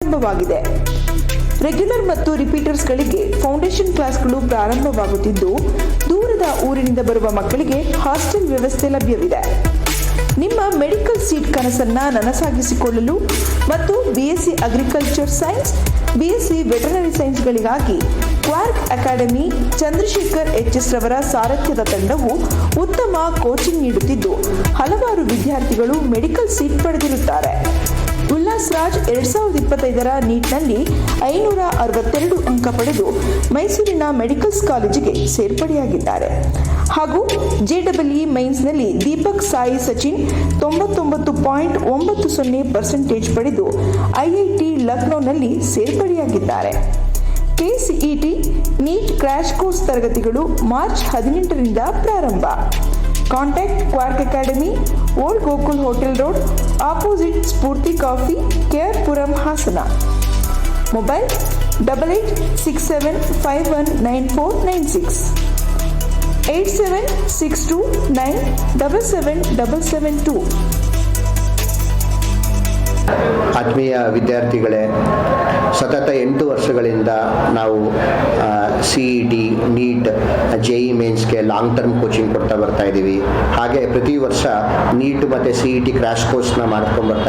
ಪ್ರಾರಂಭವಾಗಿದೆ. ರೆಗ್ಯುಲರ್ ಮತ್ತು ರಿಪೀಟರ್ಸ್ಗಳಿಗೆ ಫೌಂಡೇಶನ್ ಕ್ಲಾಸ್ಗಳು ಪ್ರಾರಂಭವಾಗುತ್ತಿದ್ದು, ದೂರದ ಊರಿನಿಂದ ಬರುವ ಮಕ್ಕಳಿಗೆ ಹಾಸ್ಟೆಲ್ ವ್ಯವಸ್ಥೆ ಲಭ್ಯವಿದೆ. ನಿಮ್ಮ ಮೆಡಿಕಲ್ ಸೀಟ್ ಕನಸನ್ನ ನನಸಾಗಿಸಿಕೊಳ್ಳಲು ಮತ್ತು BSc agriculture science, BSc veterinary ಸೈನ್ಸ್ಗಳಿಗಾಗಿ ಕ್ವಾರ್ಕ್ ಅಕಾಡೆಮಿ ಚಂದ್ರಶೇಖರ್ HS ರವರ ಸಾರಥ್ಯದ ತಂಡವು ಉತ್ತಮ ಕೋಚಿಂಗ್ ನೀಡುತ್ತಿದ್ದು, ಹಲವಾರು ವಿದ್ಯಾರ್ಥಿಗಳು ಮೆಡಿಕಲ್ ಸೀಟ್ ಪಡೆದಿರುತ್ತಾರೆ. ಉಲ್ಲಾಸ್ ರಾಜ್ 2025ರ ನೀಟ್ನಲ್ಲಿ 562 ಅಂಕ ಪಡೆದು ಮೈಸೂರಿನ ಮೆಡಿಕಲ್ಸ್ ಕಾಲೇಜಿಗೆ ಸೇರ್ಪಡೆಯಾಗಿದ್ದಾರೆ. ಹಾಗೂ JEE ಮೈನ್ಸ್ನಲ್ಲಿ ದೀಪಕ್ ಸಾಯಿ ಸಚಿನ್ 99.90% ಪಡೆದು IIT ಲಕ್ನೋನಲ್ಲಿ ಸೇರ್ಪಡೆಯಾಗಿದ್ದಾರೆ. KCET ನೀಟ್ ಕ್ರ್ಯಾಶ್ ಕೋರ್ಸ್ ತರಗತಿಗಳು ಮಾರ್ಚ್ 18ರಿಂದ ಪ್ರಾರಂಭ. Contact Quark academy, old Gokul hotel road, opposite Sphoorti coffee, KR Puram, Hassan. Mobile 8867519496, 8762977772. ಆತ್ಮೀಯ ವಿದ್ಯಾರ್ಥಿಗಳೇ, ಸತತ 8 ವರ್ಷಗಳಿಂದ ನಾವು CET, ನೀಟ್, JEE ಮೇನ್ಸ್ಗೆ ಲಾಂಗ್ ಟರ್ಮ್ ಕೋಚಿಂಗ್ ಕೊಡ್ತಾ ಬರ್ತಾ ಇದ್ದೀವಿ. ಹಾಗೆ ಪ್ರತಿ ವರ್ಷ ನೀಟ್ ಮತ್ತು CET ಕ್ರ್ಯಾಶ್ ಕೋರ್ಸ್ನ ಮಾಡ್ಕೊಂಡು ಬರ್ತಾ